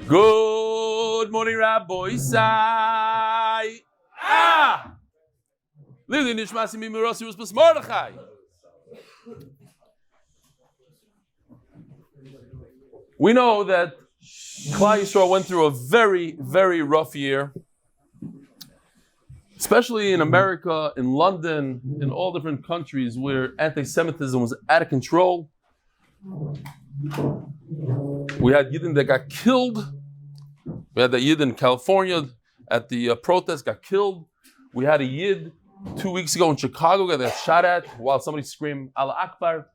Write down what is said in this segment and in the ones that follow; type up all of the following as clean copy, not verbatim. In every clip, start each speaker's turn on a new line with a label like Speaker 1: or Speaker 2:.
Speaker 1: Good morning, Rabbi Sai. Lili nishmasi mimirasi was Mordechai. We know that Klal Yisrael went through a very, very rough year, especially in America, in London, in all different countries where anti-Semitism was out of control. We had Yidden that got killed. We had that Yid in California at the protest got killed. We had a Yid 2 weeks ago in Chicago that got shot at while somebody screamed Allah Akbar.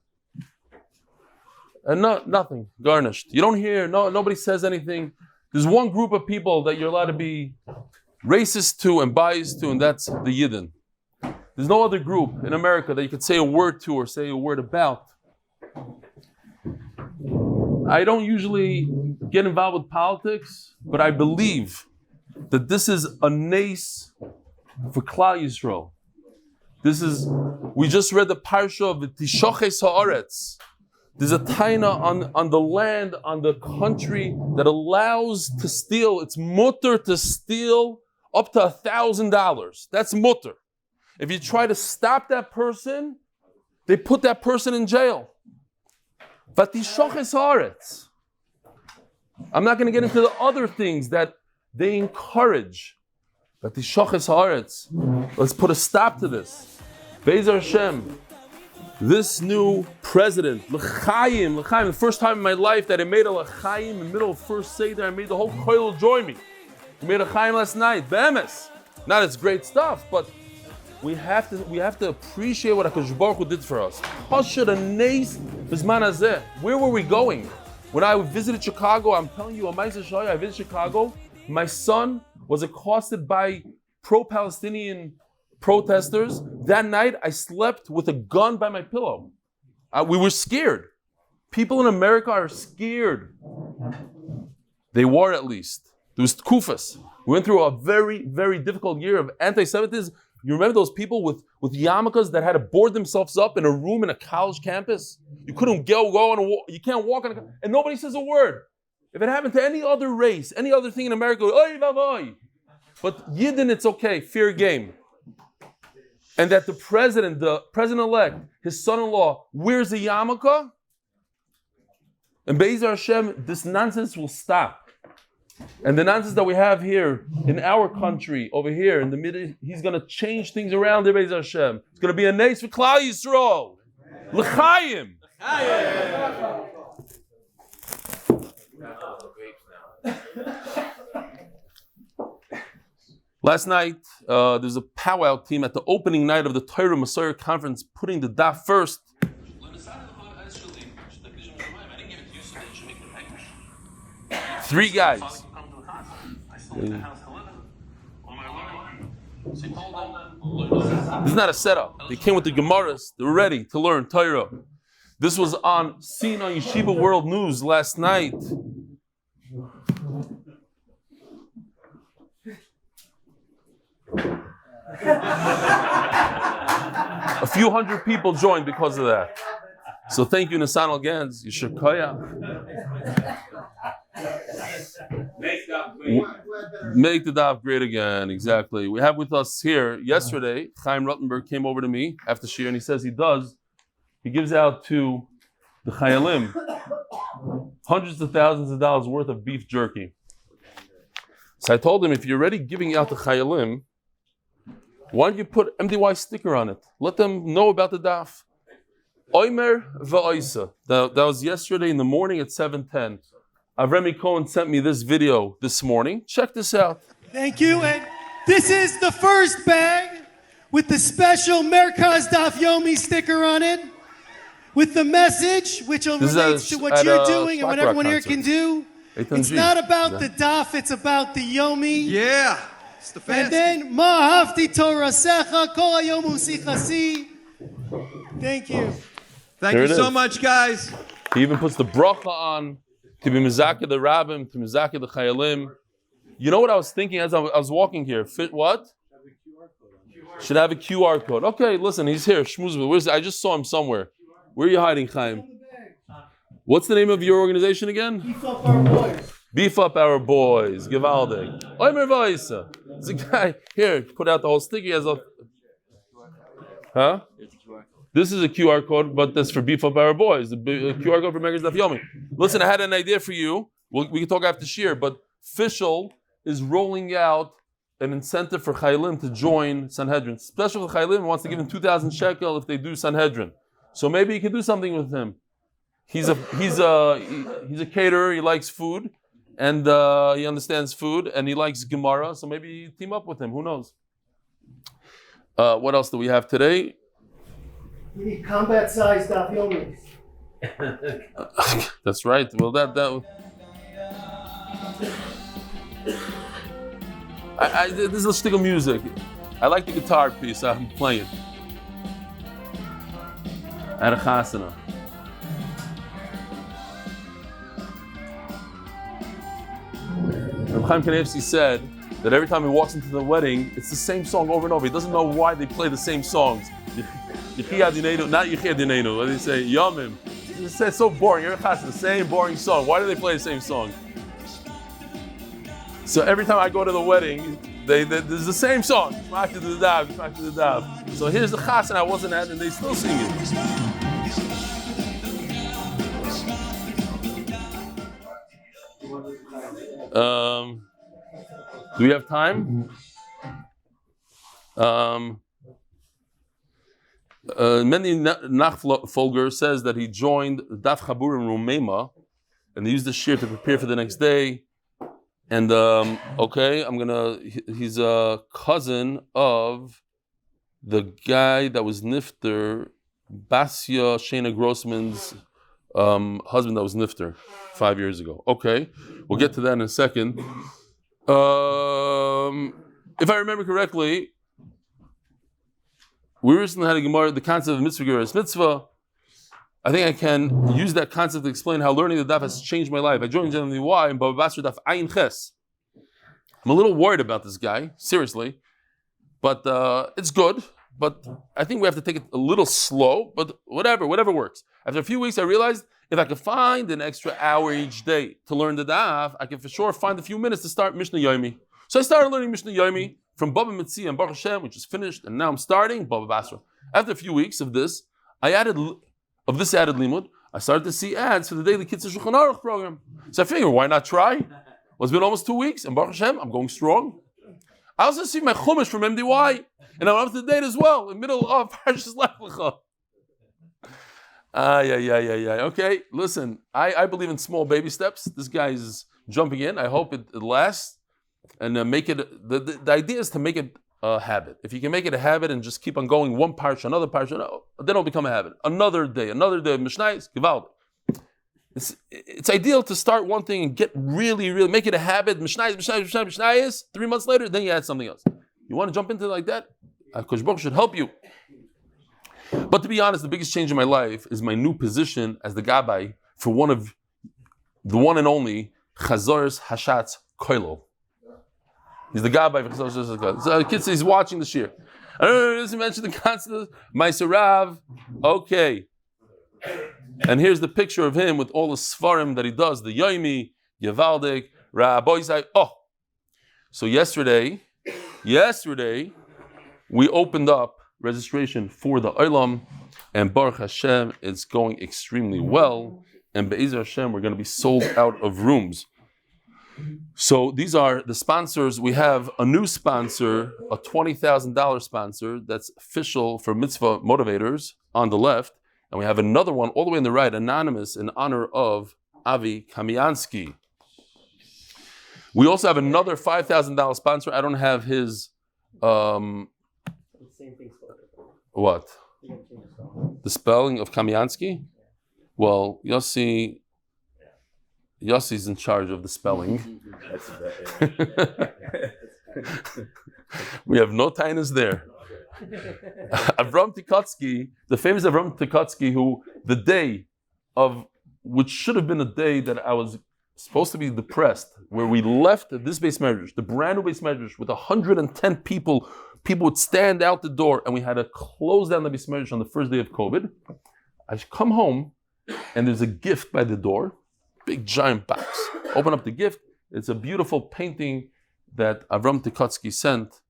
Speaker 1: And nothing, garnished. You don't hear, nobody says anything. There's one group of people that you're allowed to be racist to and biased to, and that's the Yidden. There's no other group in America that you could say a word to or say a word about. I don't usually get involved with politics, but I believe that this is a nace for Klal Yisrael. We just read the parsha of the Tishochet Haaretz. There's a taina on the land, on the country that allows to steal. It's mutter to steal up to $1,000. That's mutter. If you try to stop that person, they put that person in jail. But Tishochet Haaretz. I'm not going to get into the other things that they encourage. But Tishochet Haaretz. Let's put a stop to this. Be'ezer Hashem. This new president, L'chaim, the first time in my life that I made a L'chaim in the middle of first Seder, I made the whole koil join me. We made a Chaim last night, Be'emes. Not as great stuff, but we have to appreciate what HaKadosh Baruch Hu did for us. Where were we going? When I visited Chicago, I'm telling you, I visited Chicago, my son was accosted by pro-Palestinian protesters. That night, I slept with a gun by my pillow. We were scared. People in America are scared. They were, at least. There was kufas. We went through a very, very difficult year of anti-Semitism. You remember those people with yarmulkes that had to board themselves up in a room in a college campus? You couldn't go on a walk. You can't walk on and nobody says a word. If it happened to any other race, any other thing in America, oy vavoy. But Yidden, it's okay, fair game. And that the president-elect, his son-in-law, wears a yarmulke, and Be'ezer Hashem, this nonsense will stop. And the nonsense that we have here in our country, over here in the middle, he's going to change things around there, Be'ezer Hashem. It's going to be a nace for Klal Yisrael. L'chaim. Last night, there's a powwow team at the opening night of the Torah Messiah Conference putting the daf first. 3 guys. This is not a setup. They came with the Gemaras. They were ready to learn Torah. This was seen on Yeshiva World News last night. A few hundred people joined because of that. So thank you, Nissan Al-Gans. Chaya. Make the daf great again. Exactly. We have with us here yesterday, Chaim Rottenberg came over to me after Shiur and he says he gives out to the Chayalim hundreds of thousands of dollars worth of beef jerky. So I told him, if you're already giving out to Chayalim, why don't you put MDY sticker on it? Let them know about the daf. Oimer va'oisa. That was yesterday in the morning at 7:10. Avraham Cohen sent me this video this morning. Check this out.
Speaker 2: Thank you. And this is the first bag with the special Merkaz Daf Yomi sticker on it, with the message, which relates to what you're doing and what everyone here can do. It's not about the daf, it's about the Yomi.
Speaker 3: Yeah. Stefansky.
Speaker 2: And then, Ma hafti Torah secha kol hayom usichasi. Thank you.
Speaker 3: Thank you so much, guys.
Speaker 1: He even puts the bracha on to be mizakeh the rabbim, to mizakeh the chayalim. You know what I was thinking as I was walking here? What? Should have a QR code. Okay, listen, he's here. Shmuzva. I just saw him somewhere. Where are you hiding, Chaim? What's the name of your organization again?
Speaker 2: Keep up our boys.
Speaker 1: Beef up our boys. Givaldik. Omer Vaisa. There's a guy here. Put out the whole sticky as a. Huh? This is a QR code, but that's for beef up our boys. The QR code for Megas Daf Yomi. Listen, I had an idea for you. We can talk after Shiur, but Fishel is rolling out an incentive for Chaylim to join Sanhedrin. Special for Chaylim wants to give him 2,000 shekel if they do Sanhedrin. So maybe you can do something with him. He's a caterer. He likes food, and he understands food, and he likes Gemara. So maybe you team up with him. Who knows? What else do we have today?
Speaker 2: We need combat-sized Daf Yomi.
Speaker 1: That's right. Well, this is a stick of music. I like the guitar piece. I'm playing. At a chasana. Chaim Kidnovations said that every time he walks into the wedding, it's the same song over and over. He doesn't know why they play the same songs. Not Yichia Dinenu. What do they say? Yomim. It's so boring. Every class is the same boring song. Why do they play the same song? So every time I go to the wedding, there's the same song. So here's the chas, and I wasn't at, and they still sing it. Do we have time? Many Nachfolger says that he joined Daf Chabur in Romema, and he used the shiur to prepare for the next day. And he's a cousin of the guy that was Nifter, Basia Shana Grossman's husband that was Nifter 5 years ago. Okay, we'll get to that in a second. If I remember correctly, we recently had a Gemara, the concept of mitzvah geras mitzvah. I think I can use that concept to explain how learning the daf has changed my life. I joined JNY in Bava Basra daf Ayin Ches. I'm a little worried about this guy, seriously, but it's good. But I think we have to take it a little slow. But whatever works. After a few weeks, I realized if I could find an extra hour each day to learn the daf, I can for sure find a few minutes to start Mishnah Yomi. So I started learning Mishnah Yomi from Bava Mitzia and Baruch Hashem, which is finished, and now I'm starting Bava Basra. After a few weeks of this, added limud, I started to see ads for the daily Kitzur Shulchan Aruch program. So I figured, why not try? Well, it's been almost 2 weeks, and Baruch Hashem, I'm going strong. I also see my chumash from MDY, and I'm up to date as well, in the middle of Parshas Lech Lecha. Okay, listen, I believe in small baby steps. This guy is jumping in. I hope it lasts. And make it, the idea is to make it a habit. If you can make it a habit and just keep on going one parsha, another parsha, then it'll become a habit. Another day of Mishnayos, Givaldi. It's ideal to start one thing and get really, make it a habit. Mishnayos, 3 months later, then you add something else. You want to jump into it like that? Kosh Baruch should help you. But to be honest, the biggest change in my life is my new position as the gabbai for one of the one and only Chazor's Hashatz Koilo. He's the guy by so kids, he's watching the shiur. I don't know if you mentioned the concept of Ma'aser Rav. Okay. And here's the picture of him with all the svarim that he does, the Yomi, Yevaldik, Rabboizai. Oh. So yesterday, we opened up registration for the Olam, and Baruch Hashem, it's going extremely well. And Be'ezer Hashem, we're going to be sold out of rooms. So these are the sponsors. We have a new sponsor, a $20,000 sponsor, that's Fishel for mitzvah motivators on the left. And we have another one all the way on the right, anonymous, in honor of Avi Kamiansky. We also have another $5,000 sponsor. I don't have his... what? The spelling of Kamiansky? Well, Yossi's in charge of the spelling. We have no tainas there. Avraham Tikotsky, the famous Avraham Tikotsky, who the day of, which should have been a day that I was supposed to be depressed, where we left this base medrash, the brand new base medrash, with 110 people would stand out the door, and we had to close down the base medrash on the first day of COVID. I come home, and there's a gift by the door, big giant box. Open up the gift. It's a beautiful painting that Avraham Avinu sent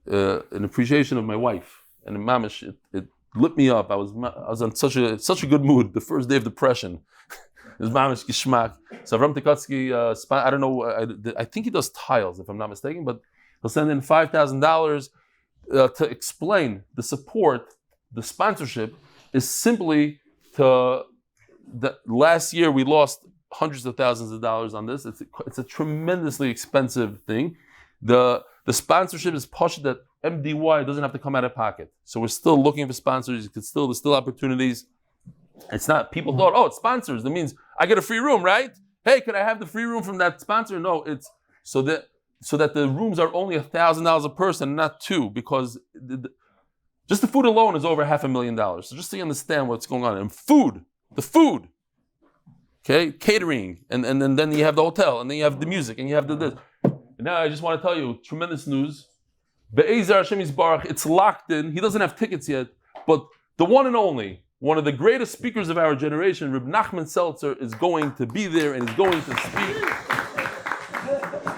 Speaker 1: in appreciation of my wife. And in Mamish, it lit me up. I was on such a good mood. The first day of depression. It was Mamish Gishmak. So Avraham Avinu, I don't know, I think he does tiles, if I'm not mistaken, but he'll send in $5,000 to explain the support, the sponsorship is simply last year we lost hundreds of thousands of dollars on this. It's a tremendously expensive thing. The sponsorship is pushed that MDY doesn't have to come out of pocket. So we're still looking for sponsors. There's still opportunities. It's not, people thought, oh, it's sponsors. That means I get a free room, right? Hey, can I have the free room from that sponsor? No, it's so that the rooms are only $1,000 a person, not two, because just the food alone is over $500,000. So just so you understand what's going on. And the food, okay, catering, and then you have the hotel, and then you have the music, and you have this. And now I just want to tell you, tremendous news. Be'ezer Hashem Yisbarach, it's locked in. He doesn't have tickets yet, but the one and only, one of the greatest speakers of our generation, Reb Nachman Seltzer, is going to be there and is going to speak.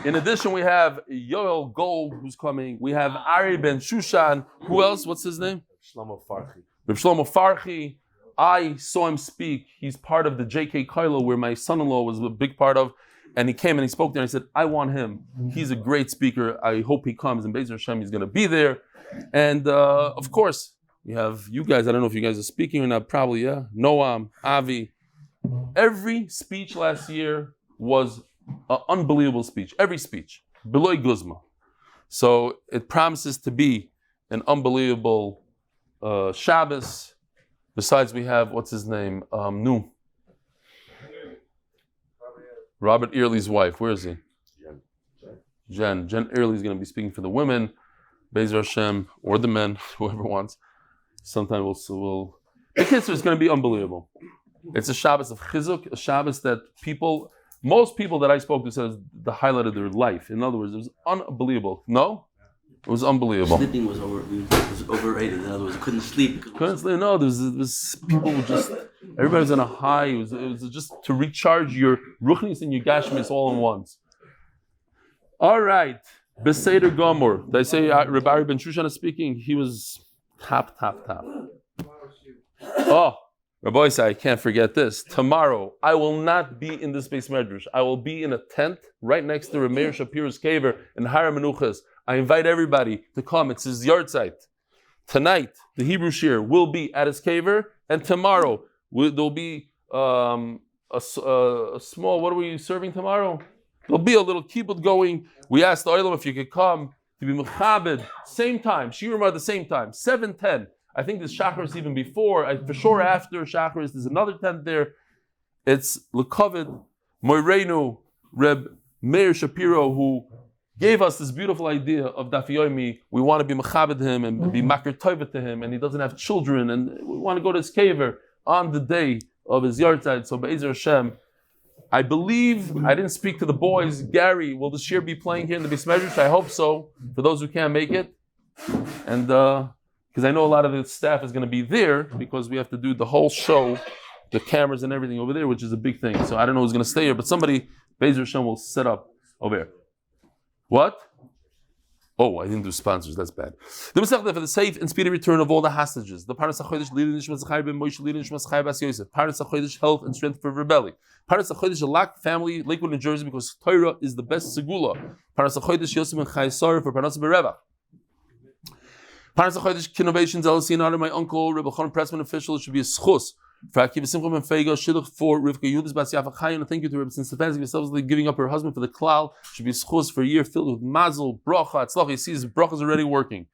Speaker 1: In addition, we have Yoel Gold, who's coming. We have Ari Ben Shushan. Who else? What's his name? Reb Shlomo Farchi. I saw him speak. He's part of the JK Kailo, where my son-in-law was a big part of. And he came and he spoke there and I said, I want him. He's a great speaker. I hope he comes. And Be'ezer Hashem, he's going to be there. And of course, we have you guys. I don't know if you guys are speaking or not. Probably, yeah. Noam, Avi. Every speech last year was an unbelievable speech. Every speech. Beloy Guzma. So it promises to be an unbelievable Shabbos. Besides, we have, what's his name? Robert Early's wife. Where is he? Jen Early is going to be speaking for the women. Be'ezer Hashem, or the men, whoever wants. Sometime we'll the kids is going to be unbelievable. It's a Shabbos of Chizuk, a Shabbos that most people that I spoke to said the highlight of their life. In other words, it was unbelievable. No? It was unbelievable.
Speaker 4: Sleeping was overrated. In other words, couldn't sleep.
Speaker 1: No, there was people were just, everybody was on a high. It was just to recharge your ruchnis and your gashmis all in once. All right. Beseder Gomor. Did I say Reb Ari Ben Shushan is speaking? He was top. Oh, Rabbi said, I can't forget this. Tomorrow, I will not be in this base medrash. I will be in a tent right next to Rameir Shapiro's caver in Har Menuchas. I invite everybody to come. It's his yard site. Tonight, the Hebrew Shiur will be at his caver, and tomorrow there'll be a small. What are we serving tomorrow? There'll be a little kibbutz going. We asked the Olam if you could come to be mechabed. Same time, Shiur at the same time, 7:10. I think there's Shacharis even before. For sure after Shacharis, there's another tent there. It's Lakewood Moirenu Reb Meir Shapiro, who gave us this beautiful idea of Daf Yomi. We want to be mechabed him and be makir tovah to him, and he doesn't have children, and we want to go to his caver on the day of his yard side. So Be'ezer Hashem, I believe, I didn't speak to the boys. Gary, will the Shiur be playing here in the Beis Medrash? I hope so, for those who can't make it. And because I know a lot of the staff is going to be there, because we have to do the whole show, the cameras and everything over there, which is a big thing. So I don't know who's going to stay here, but somebody, Be'ezer Hashem, will set up over here. What? Oh, I didn't do sponsors. That's bad. The Masechta for the safe and speedy return of all the hostages. The Parnassa Chodesh leading Nishmas Chaim Ben Moshe leading Nishmas Chaim Bas Yosef. Parnassa Chodesh health and strength for Reb Eli. Parnassa Chodesh Lak family Lakewood New Jersey, because Torah is the best Segula. Parnassa Chodesh Yosef and Chaya Sara for Parnassa B'revach. Parnassa Chodesh Kidnovations LLC in honor of my uncle Elchanan Pressman and Fishel. It should be a zechus for Akiva Simcha Ben Fayga, shidduch for Rivka Chaya. Thank you to Rebbitzen Stefansky for selflessly giving up her husband for the klal. Should be a zechus for a year filled with mazel, bracha, tzlach. You see, his bracha is already working.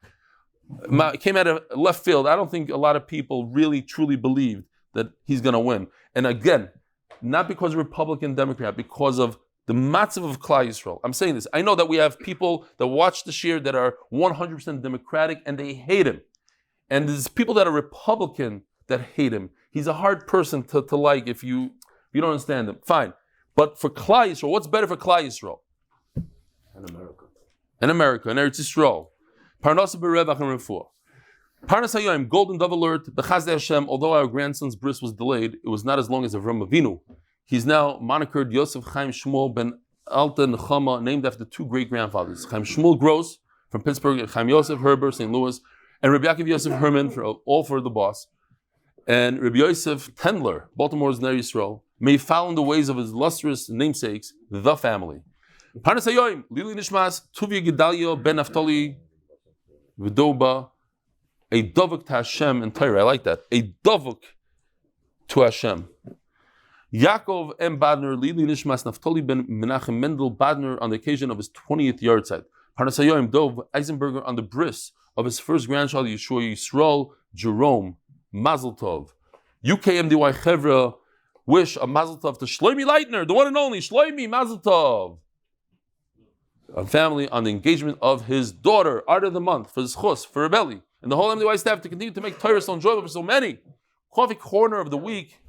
Speaker 1: It came out of left field. I don't think a lot of people really truly believed that he's going to win. And again, not because of Republican, Democrat, because of the matzav of Klal Yisrael. I'm saying this. I know that we have people that watch the Shiur that are 100% Democratic and they hate him. And there's people that are Republican that hate him. He's a hard person to like if you don't understand him. Fine. But for Klal Yisrael, what's better for Klal Yisrael? And America. And Eretz Yisrael. Parnassa B'revach and Refuah. Parnassa Yoim, golden dove alert. The Chazdei Hashem, although our grandson's bris was delayed, it was not as long as Avraham Avinu. He's now monikered Yosef Chaim Shmuel Ben Alte Nechama, named after two great-grandfathers, Chaim Shmuel Gross from Pittsburgh, and Chaim Yosef Herber, St. Louis, and Reb Yaakov Yosef Herman, all for the boss, and Reb Yosef Tendler, Baltimore's Ner Yisrael, may follow in the ways of his illustrious namesakes, the family. Parnassa Yomi, Lili Nishmas, Tuvia Gedalia Ben Naftali V'doba, a dovuk to Hashem and Torah. I like that. A dovuk to Hashem. Yaakov M. Badner, Lili Nishmas Naftali Ben Menachem Mendel Badner on the occasion of his 20th yahrzeit. Parnassa Yomi Dov Eisenberger on the bris of his first grandchild Yeshua Yisrael Jerome Mazel Tov. UKMDY Chevra wish a Mazel Tov to Shloimi Leitner, the one and only Shloimi Mazel Tov. A family on the engagement of his daughter, Art of the Month, for zechus, for Rav Eli, and the whole MDY staff to continue to make Torah so enjoyable for so many. Coffee Corner of the Week.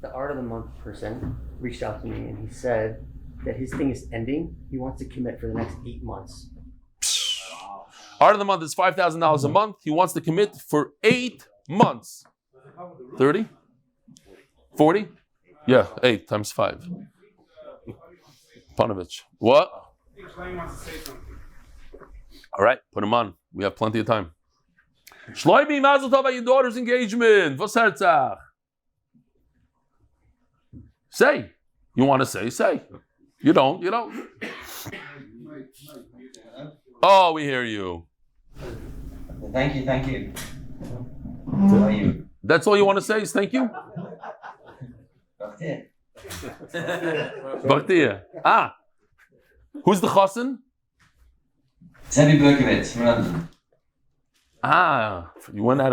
Speaker 5: The Art of the Month person reached out to me and he said that his thing is ending. He wants to commit for the next 8 months.
Speaker 1: Art of the Month is $5,000 a month. He wants to commit for 8 months. 30? 40? Yeah, 8 times 5. Panovich. What? All right, put him on. We have plenty of time. Shloimi, mazel tov at your daughter's engagement. Vos herzach? Say. You want to say. You don't. Oh, we hear you.
Speaker 6: Thank you. How are you?
Speaker 1: That's all you want to say is thank you? Bhaktiya. Who's the chassan?
Speaker 6: Sebi Berkovitz from London.
Speaker 1: You went out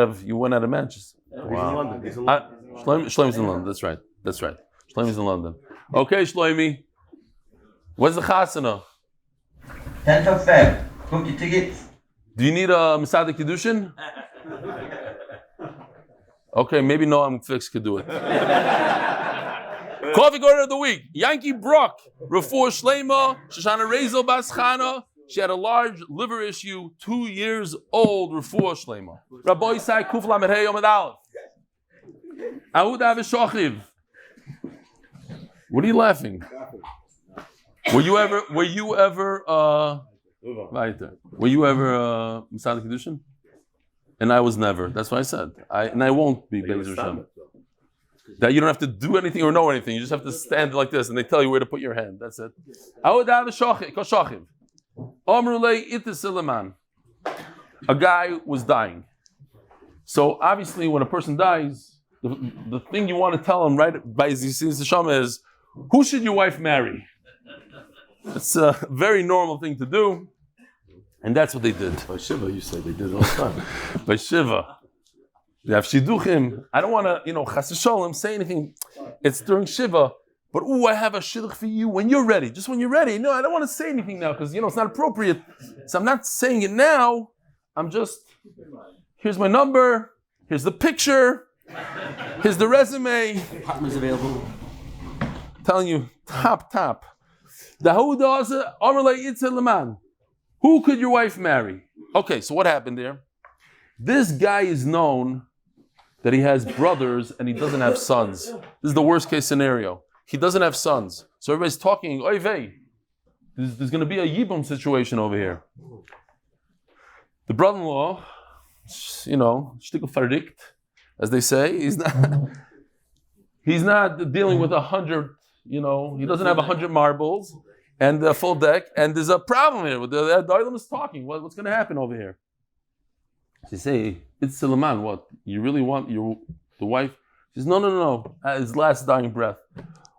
Speaker 1: of Manchester. Wow. Shloimi's in London. That's right. Shloimi's in London. Okay, Shloimi. What's the chasana?
Speaker 6: 10th of Feb. Book your tickets.
Speaker 1: Do you need a Masada Kiddushin? Okay, maybe Noam Fix could do it. Coffee Corner of the Week. Yankee Brock. Refuah Shlema. Shoshana Rezel Baschana. She had a large liver issue, 2 years old. Refuah Shlema. Rabbi Isai Kuf Lamed Hey Amud Aleph. Amud Aleph. What are you laughing? Were you ever Masada Kiddushin? And I was never. That's what I said. I won't be Be'ez Hashem. That you don't have to do anything or know anything. You just have to stand like this, and they tell you where to put your hand. That's it. A guy was dying. So obviously, when a person dies, the thing you want to tell him right by Zis Neshama is, who should your wife marry? It's a very normal thing to do. And that's what they did.
Speaker 7: By Shiva, you say they did it all the time.
Speaker 1: By Shiva. They have shidduchim. I don't want to, chas v'sholem, say anything. It's during Shiva. But, I have a shidduch for you when you're ready. Just when you're ready. No, I don't want to say anything now because, it's not appropriate. So I'm not saying it now. I'm just, here's my number. Here's the picture. Here's the resume.
Speaker 4: Apartment's available.
Speaker 1: Telling you, top. Who could your wife marry? Okay, so what happened there? This guy is known that he has brothers and he doesn't have sons. This is the worst case scenario. He doesn't have sons. So everybody's talking, oy vey, there's going to be a yibum situation over here. The brother-in-law, shtickle verdict, as they say, he's not dealing with 100, he doesn't have 100 marbles and a full deck, and there's a problem here. The Olam is talking. What's going to happen over here? She say, it's Silaman, what? You really want the wife? She says, no. His last dying breath.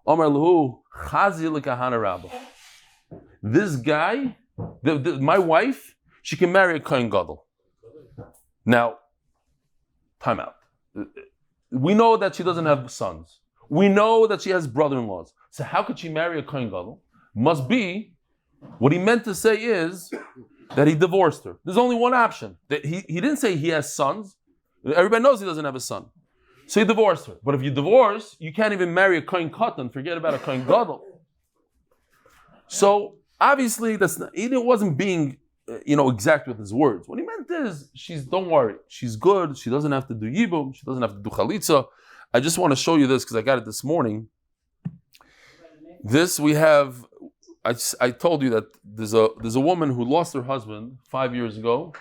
Speaker 1: Omar Lahu, Chazi L'Kahana Rabba. This guy, my wife, she can marry a Kohen Gadol. Now, time out. We know that she doesn't have sons. We know that she has brother-in-laws. So how could she marry a Kohen Gadol? Must be, what he meant to say is that he divorced her. There's only one option. He didn't say he has sons. Everybody knows he doesn't have a son. So he divorced her. But if you divorce, you can't even marry a Kohen Katan. Forget about a Kohen Gadol. So obviously, he wasn't being, exact with his words. What he meant is, don't worry. She's good. She doesn't have to do yibum. She doesn't have to do chalitza. I just want to show you this because I got it this morning. This we have. I told you that there's a woman who lost her husband 5 years ago.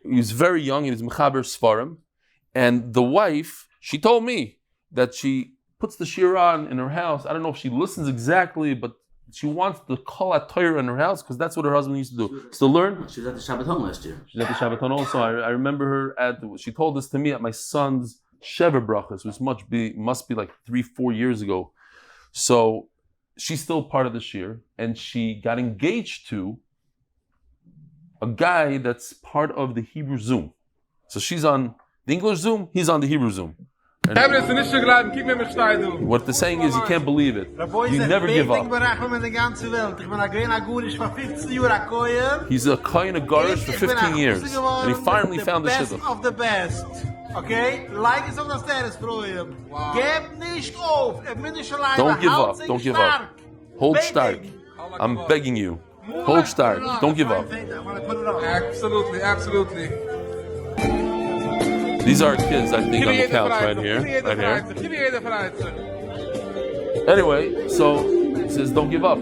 Speaker 1: He was very young. He was mechaber svarim, and the wife. She told me that she puts the Shiur on in her house. I don't know if she listens exactly, but she wants the kol Torah in her house because that's what her husband used to do. To learn.
Speaker 4: She was at the Shabbaton last year.
Speaker 1: She's at the Shabbaton also. I remember her she told this to me at my son's Sheva brachas, which must be like 3-4 years ago. So she's still part of the Shiur, and she got engaged to a guy that's part of the Hebrew Zoom. So she's on the English Zoom, he's on the Hebrew Zoom. And what they're saying is you can't believe it. You never give up. He's a Kohen of Garish for 15 years, and he finally found the shidduch.
Speaker 8: Of the best. Okay? Like us on the status program. Geb nicht auf.
Speaker 1: Don't give up. Don't give up. Hold stark. I'm begging you. Hold stark. Don't give up.
Speaker 8: Absolutely, absolutely.
Speaker 1: These are kids, I think, on the couch right here. Right here. Anyway, so he says, don't give up.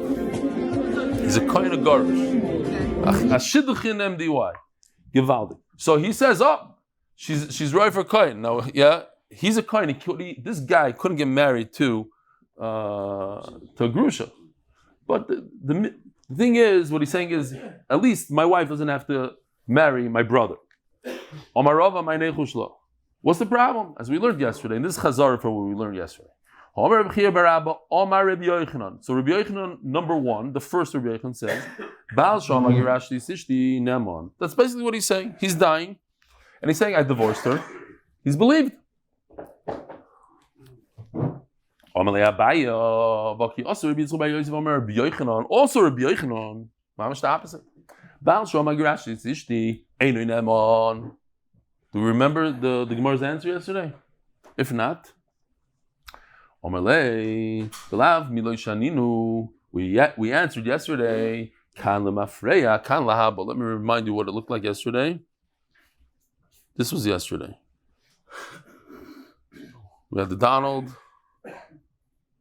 Speaker 1: He's a Kohen of Garish. A shidduch in MDY. Givaldi. So he says, oh, she's right for Kohen. Now, yeah, he's a Kohen. This guy couldn't get married to Grusha. But the thing is, what he's saying is, at least my wife doesn't have to marry my brother. What's the problem? As we learned yesterday, and this is Chazara for what we learned yesterday. So Reb Yochanan, number one, the first Reb Yochanan says, that's basically what he's saying. He's dying, and he's saying, I divorced her. He's believed. Also Reb Yochanan, mamish the opposite. Do we remember the Gemara's answer yesterday? If not, we answered yesterday. But let me remind you what it looked like yesterday. This was yesterday. We had the Donald.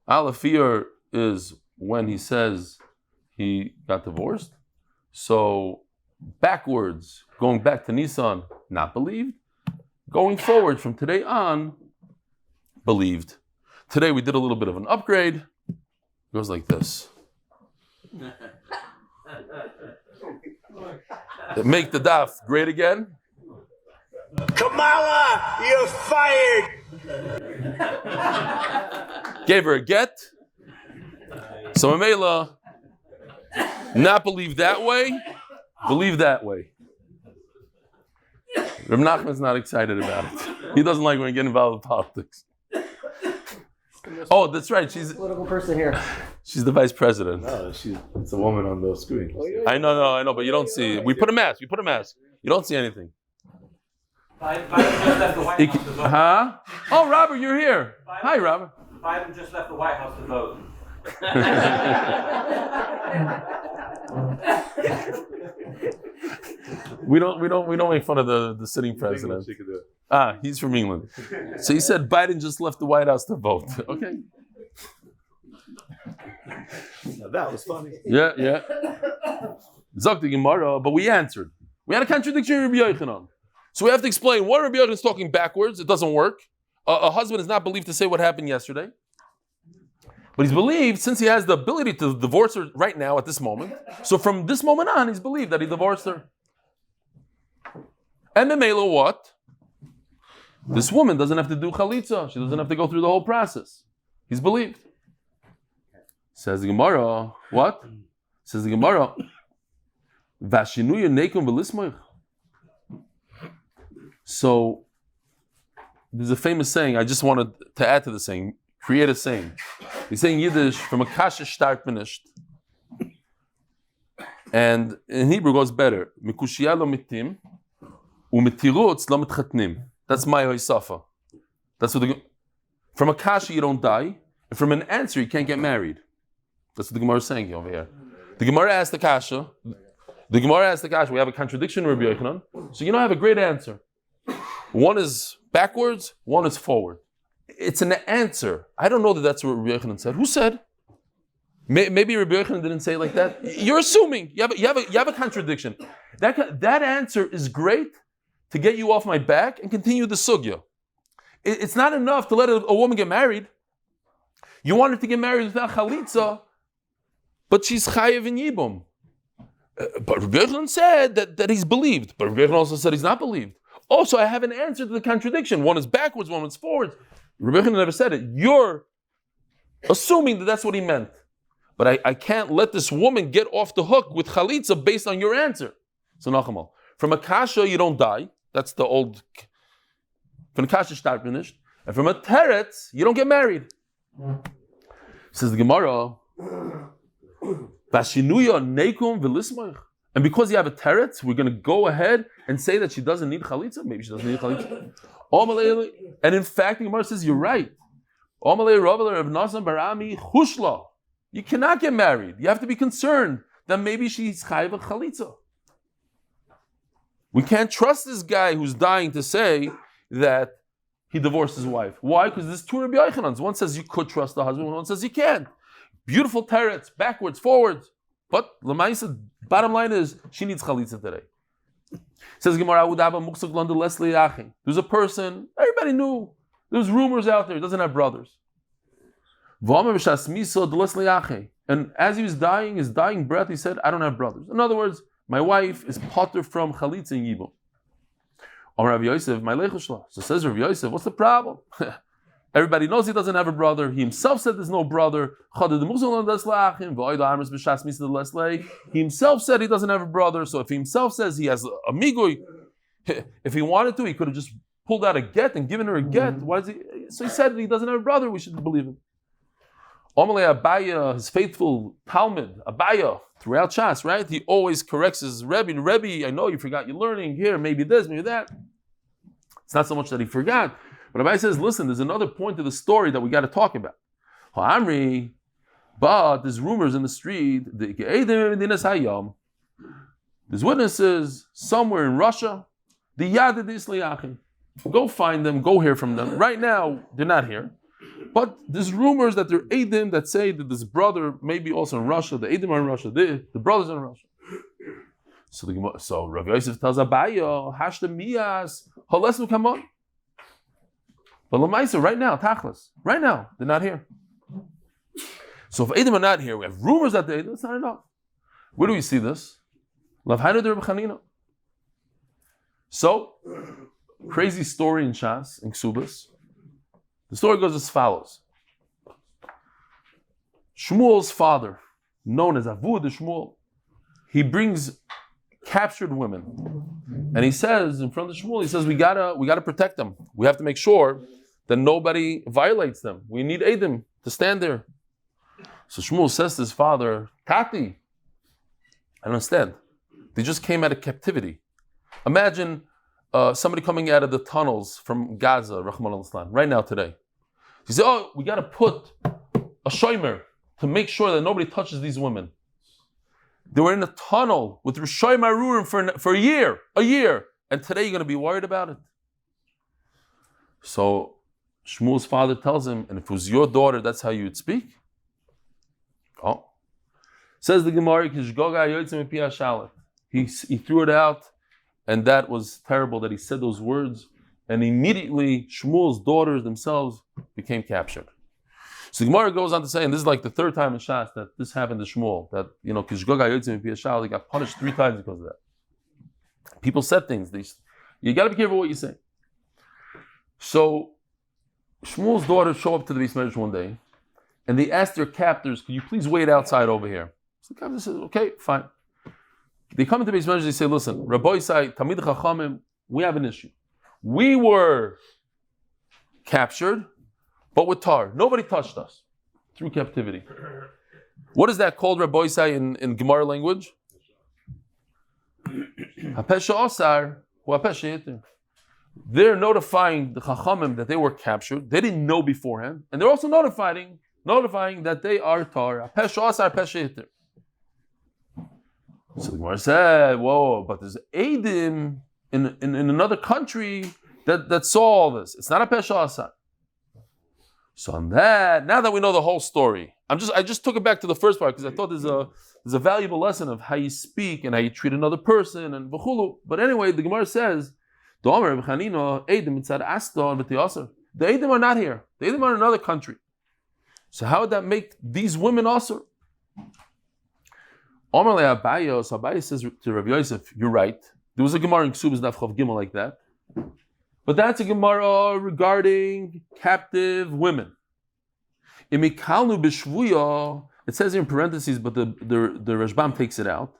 Speaker 1: Alafir is when he says he got divorced. So backwards, going back to Nisan, not believed. Going forward from today on, believed. Today we did a little bit of an upgrade. It goes like this. Make the daf great again.
Speaker 8: Kamala, you're fired.
Speaker 1: Gave her a get. So Mamela, not believe that way, believe that way. Reb Nachman's not excited about it. He doesn't like when we get involved with politics. Oh, that's right. She's a
Speaker 5: political person here.
Speaker 1: She's the vice president.
Speaker 7: No, it's a woman on the screen.
Speaker 1: I know, but you don't see. We put a mask. You don't see anything. Huh? Oh, Robert, you're here. Hi, Robert.
Speaker 9: Biden just left the White House to vote.
Speaker 1: We don't make fun of the sitting president. He's from England. So he said Biden just left the White House to vote. Okay.
Speaker 7: Now that was funny.
Speaker 1: Yeah. Zok Gemara, but we answered. We had a contradiction in Rebbe Yochanan. So we have to explain what Rebbe Yochanan is talking backwards. It doesn't work. A husband is not believed to say what happened yesterday. But he's believed since he has the ability to divorce her right now at this moment. So from this moment on, he's believed that he divorced her. And Memela what? This woman doesn't have to do chalitza. She doesn't have to go through the whole process. He's believed. Says the Gemara, what? Says the Gemara, Vashinuya nekum v'lismoich. So, there's a famous saying, I just wanted to add to the saying, create a saying. He's saying Yiddish, from a kasha start finished. And in Hebrew it goes better. Mikushiya lo mitim, u'mitirutz lo mitchatnim. That's my hoisafa. That's what from a kasha you don't die, and from an answer you can't get married. That's what the Gemara is saying over here. The Gemara asked the kasha. We have a contradiction in Rebbe Yochanan. So you don't have a great answer. One is backwards, one is forward. It's an answer. I don't know that that's what Rebbe Yochanan said. Who said? Maybe Rebbe Yochanan didn't say it like that. You're assuming. You have a contradiction. That answer is great to get you off my back and continue the sugya. It's not enough to let a woman get married. You want her to get married without chalitza, but she's chayav in yibum. But Rebbe Yochanan said that he's believed. But Rebbe Yochanan also said he's not believed. Also, I have an answer to the contradiction. One is backwards, one is forwards. Rebbe Yochanan never said it. You're assuming that that's what he meant. But I can't let this woman get off the hook with chalitza based on your answer. So Nachamal. From a kasha, you don't die. That's the old... From a kasha, start finished. And from a teretz, you don't get married. Says the Gemara... And because you have a teretz, we're going to go ahead and say that she doesn't need chalitza. Maybe she doesn't need chalitza. And in fact, the Gemara says you're right. You cannot get married. You have to be concerned that maybe she's chayav a chalitza. We can't trust this guy who's dying to say that he divorced his wife. Why? Because there's two Rebbe Yochanans. One says you could trust the husband, one says you can't. Beautiful teretz, backwards, forwards. But Lamaisa, bottom line is, she needs chalitza today. Says Gemara, there's a person, everybody knew, there's rumors out there, he doesn't have brothers. And as he was dying, his dying breath, he said, I don't have brothers. In other words, my wife is potter from chalitza and yibum. Rav Yosef, my lechus. So says Rav Yosef, what's the problem? Everybody knows he doesn't have a brother. He himself said there's no brother. He himself said he doesn't have a brother. So if he himself says he has a migui, if he wanted to, he could have just pulled out a get and given her a get. Why is he? So he said he doesn't have a brother. We should believe him. Amalei Abaya, his faithful Talmud, Abaya, throughout Shas, right? He always corrects his Rebbe. Rebbe, I know you forgot your learning here. Maybe this, maybe that. It's not so much that he forgot. But Abaya says, listen, there's another point to the story that we got to talk about. Amri, but there's rumors in the street. There's witnesses somewhere in Russia. The Yadid Islayachim. Go find them, go hear from them. Right now, they're not here. But there's rumors that there are Eidim that say that this brother may be also in Russia. The Eidim are in Russia. The brothers are in Russia. So Rav Yosef tells Abaya, Hashtem Miyas, Halesnu come on. But Lamaisa, right now, Tachlis, right now, they're not here. So if Eidim are not here, we have rumors that they're Eidim, that's not enough. Where do we see this? Lavhainu de Reb Chanina. So, crazy story in Shas, in Ksubas. The story goes as follows. Shmuel's father, known as Avud Shmuel, he brings captured women. And he says, in front of Shmuel, he says, we gotta protect them. We have to make sure that nobody violates them. We need Eidim to stand there. So Shmuel says to his father, Tati, I don't understand. They just came out of captivity. Imagine somebody coming out of the tunnels from Gaza, Rahman al-Islam, right now today. He said, we got to put a shomer to make sure that nobody touches these women. They were in a tunnel with Rishoy Marurim for a year, and today you're going to be worried about it. So Shmuel's father tells him, and if it was your daughter, that's how you would speak? Oh. Says the Gemara, he threw it out, and that was terrible that he said those words. And immediately, Shmuel's daughters themselves became captured. So the Gemara goes on to say, and this is like the third time in Shas that this happened to Shmuel, that, he got punished 3 times because of that. People said things. You got to be careful what you say. So, Shmuel's daughters show up to the Beis Medrash one day, and they ask their captors, could you please wait outside over here? So the captor says, okay, fine. They come into the Beis Medrash, they say, listen, Rabbi Isai, Tamid Chachamim, we have an issue. We were captured, but with tar. Nobody touched us through captivity. What is that called, Rabbi Isai, in Gemara language? They're notifying the Chachamim that they were captured. They didn't know beforehand. And they're also notifying that they are tar. So the Gemara said, whoa, but there's Eidim in another country that saw all this. It's not a Pesha Asar. So on that, now that we know the whole story, I just took it back to the first part because I thought there's a valuable lesson of how you speak and how you treat another person and v'chulu. But anyway, the Gemara says, the Eidim are not here. The Eidim are in another country. So how would that make these women also? Abaye says to Reb Yosef, you're right. There was a Gemara in Ksubas Daf Chav Gimel like that. But that's a Gemara regarding captive women. It says here in parentheses, but the Rashbam takes it out.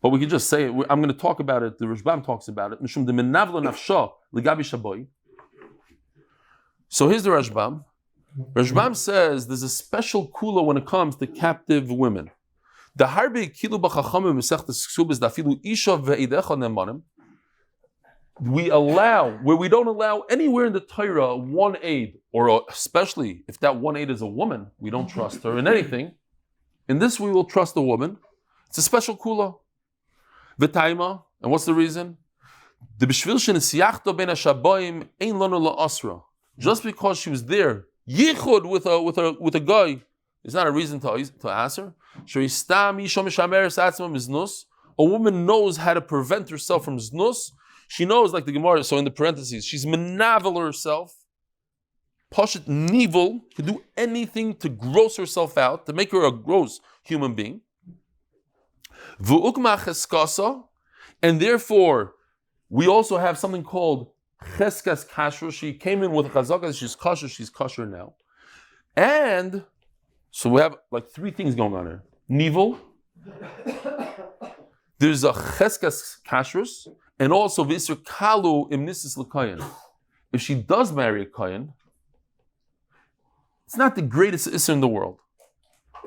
Speaker 1: But we can just say it. I'm going to talk about it. The Rashbam talks about it. So here's the Rashbam. Rashbam says there's a special kula when it comes to captive women. The harbe kilu b'chachamim mesechtes ksubas dafilu isha ve'idecha nemanim. We allow, where we don't allow anywhere in the Torah one aid, or especially if that one aid is a woman, we don't trust her in anything. In this we will trust the woman. It's a special kula. V'taima, and what's the reason? The b'shvil shenesiachto ben hashabayim ein lanu la'asra. Just because she was there, yichud with a guy, is not a reason to ask her. A woman knows how to prevent herself from znus. She knows, like the Gemara, so in the parentheses, she's menavel herself. Pashat nivel, to do anything to gross herself out, to make her a gross human being. V'ukma cheskasa, and therefore, we also have something called cheskas kasher. She came in with a chazaka, she's kosher now. And, so we have like three things going on here. Nivel, there's a cheskas kashrus, and also v'isr kalu imnisis l'kayin. If she does marry a kayin, it's not the greatest isser in the world.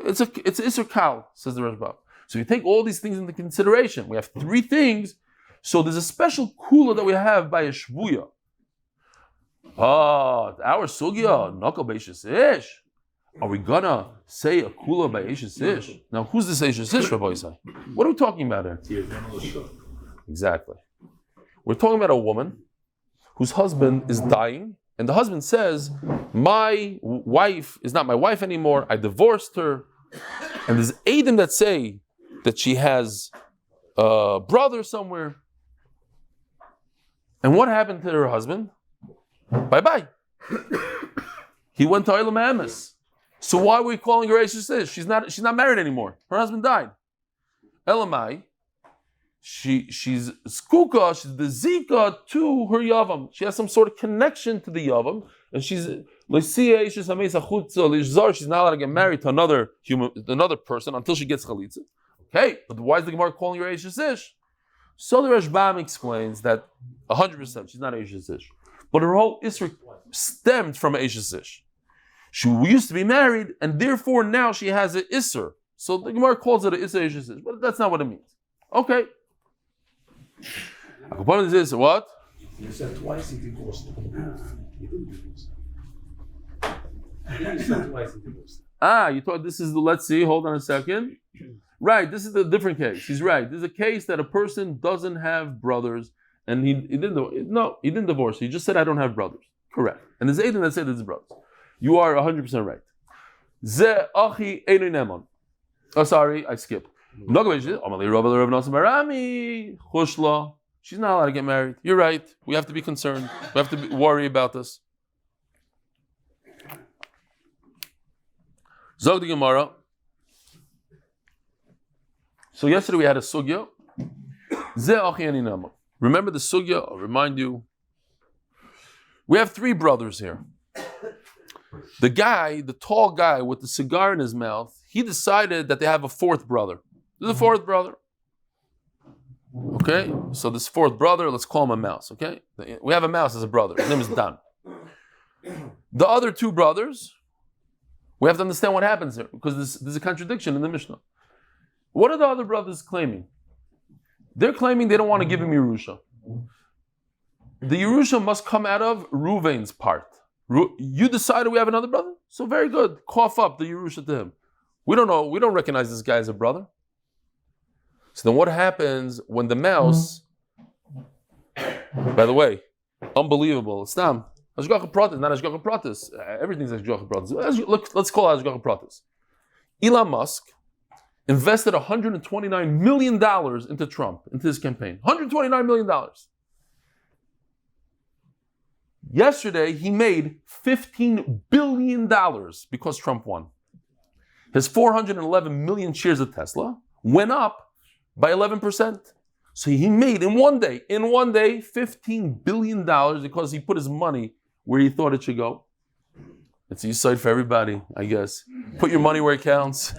Speaker 1: It's isser kal, says the Rashbam. So if you take all these things into consideration, we have three things. So there's a special kula that we have by a shvuya. Our sugya nakal beishes ish. Are we gonna say a kula by Eishes Ish? Now, who's this Eishes Ish, Rabbi Yisai? What are we talking about here? Exactly. We're talking about a woman whose husband is dying, and the husband says, my wife is not my wife anymore, I divorced her, and there's Eidim that say that she has a brother somewhere. And what happened to her husband? Bye-bye. He went to Olam Hamas. So why are we calling her Eishes Ish? She's not married anymore. Her husband died. Elamai, she's skuka, she's the zika to her yavam. She has some sort of connection to the yavam, and she's not allowed to get married to another person until she gets chalitza. Okay, but why is the Gemara calling her Eishes Ish? So the Rashbam explains that 100% she's not Eishes Ish, but her whole isra stemmed from Eishes Ish. She used to be married, and therefore now she has an isser. So the Gemara calls it an isser Eishes Ish, but that's not what it means. Okay. What is this? What?
Speaker 7: You said twice he divorced. You didn't divorce.
Speaker 1: You thought this is the, let's see, hold on a second. Right, this is a different case. He's right. This is a case that a person doesn't have brothers, and he didn't divorce. He just said, I don't have brothers. Correct. And there's Aiden that said it's brothers. You are 100% right. Ze achi einu neman. Oh, sorry, I skipped. She's not allowed to get married. You're right. We have to be concerned. We have to worry about this. Zog the Gemara. So yesterday we had a sugya. Remember the sugya? I'll remind you. We have three brothers here. The guy, the tall guy with the cigar in his mouth, he decided that they have a fourth brother. There's a fourth brother. Okay? So this fourth brother, let's call him a mouse, okay? We have a mouse as a brother. His name is Dan. The other two brothers, we have to understand what happens here, because there's a contradiction in the Mishnah. What are the other brothers claiming? They're claiming they don't want to give him Yerusha. The Yerusha must come out of Ruvain's part. You decided we have another brother? So very good. Cough up the Yerusha to him. We don't know. We don't recognize this guy as a brother. So then what happens when the mouse, by the way, unbelievable. Stam. Hashgacha pratis, not hashgacha pratis. Everything's hashgacha pratis. Let's call it hashgacha pratis. Elon Musk invested $129 million into Trump, into his campaign. $129 million. Yesterday, he made $15 billion because Trump won. His 411 million shares of Tesla went up by 11%. So he made in one day, $15 billion because he put his money where he thought it should go. It's a side for everybody, I guess. Put your money where it counts.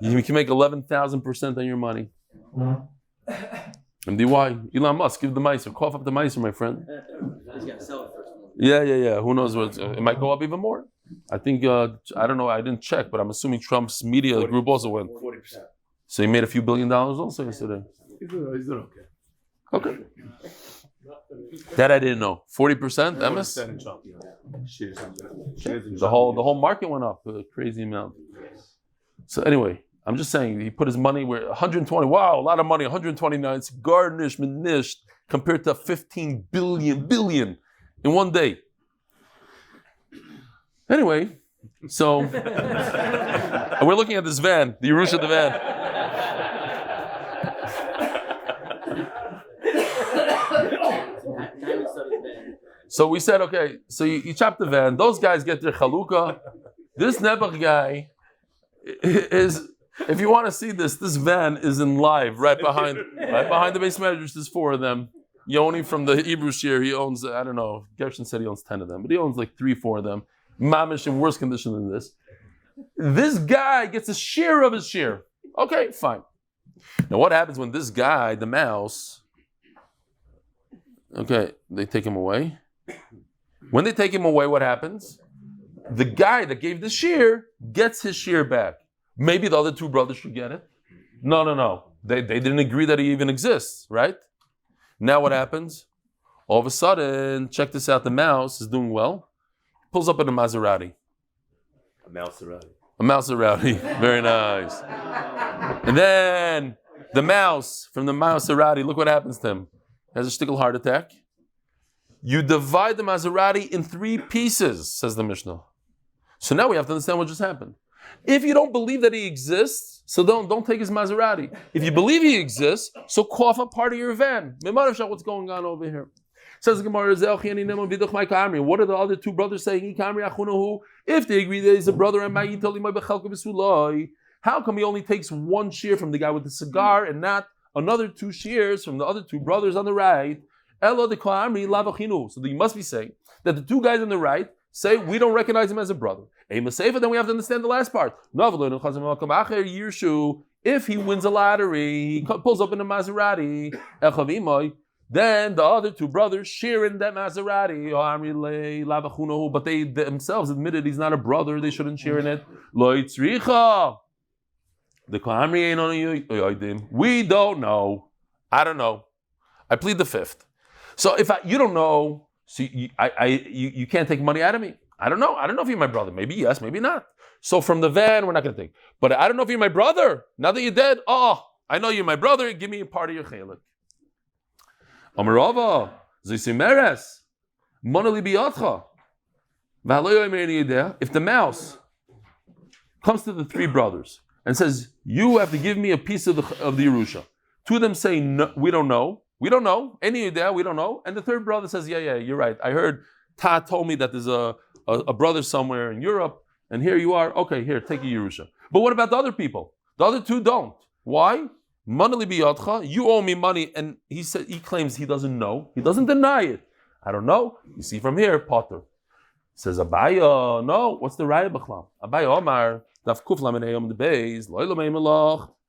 Speaker 1: You can make 11,000% on your money. MDY, Elon Musk, give the miser, cough up the miser, my friend.
Speaker 4: He's got to sell it first.
Speaker 1: Yeah. Who knows what? It might go up even more. I think, I don't know, I didn't check, but I'm assuming Trump's media group also went.
Speaker 7: 40%.
Speaker 1: So he made a few $1 billion also yesterday.
Speaker 7: He's doing okay.
Speaker 1: Okay. That I didn't know. 40%, Emes? The whole market went up a crazy amount. So anyway, I'm just saying, he put his money where 120, wow, a lot of money, 129, it's garnish, menished, compared to 15 billion in one day. Anyway, so we're looking at this van, the Yerusha of the van. So we said, okay, so you chop the van, those guys get their chalukah. This Nebuch guy is, if you want to see this van is in live, right behind the base measures, there's 4 of them. Yoni from the Hebrew Shiur, he owns, I don't know, Gershon said he owns 10 of them, but he owns like 3-4 of them. Mamish in worse condition than this. This guy gets a share of his share. Okay, fine. Now what happens when this guy, the mouse, okay, they take him away. When they take him away, what happens? The guy that gave the share gets his share back. Maybe the other 2 brothers should get it. No. They didn't agree that he even exists, right? Now what happens? All of a sudden, check this out, the mouse is doing well. Pulls up in a Maserati.
Speaker 7: A Maserati.
Speaker 1: A Maserati. Very nice. And then the mouse from the Maserati, look what happens to him. He has a shtickle heart attack. You divide the Maserati in 3 pieces, says the Mishnah. So now we have to understand what just happened. If you don't believe that he exists, so don't take his Maserati. If you believe he exists, so cough up part of your van. What's going on over here? Says the Gemara, what are the other 2 brothers saying? If they agree that he's a brother, how come he only takes 1 shear from the guy with the cigar and not another 2 shears from the other 2 brothers on the right? So you must be saying that the 2 guys on the right say we don't recognize him as a brother. Then we have to understand the last part. If he wins a lottery, he pulls up in a Maserati, then the other 2 brothers share in that Maserati. But they themselves admitted he's not a brother, they shouldn't share in it. We don't know. I don't know. I plead the 5th. So if you don't know, so you can't take money out of me. I don't know. I don't know if you're my brother. Maybe yes, maybe not. So from the van, we're not going to take. But I don't know if you're my brother. Now that you're dead, I know you're my brother. Give me a part of your chalik. Amarava, Zisimeres, Monali Biyatcha. If the mouse comes to the 3 brothers and says, you have to give me a piece of the Yerusha. 2 of them say, no, we don't know. We don't know. Any idea? We don't know. And the 3rd brother says, yeah, you're right. I heard Ta told me that there's a brother somewhere in Europe, and here you are. Okay, here, take a Yerusha. But what about the other people? The other 2 don't. Why? Manali biyadcha, you owe me money, and he claims he doesn't know. He doesn't deny it. I don't know. You see from here, Potter. Says Abaya, no, what's the Raya B'chlam? Abaya Omar, Daf Amud Beis,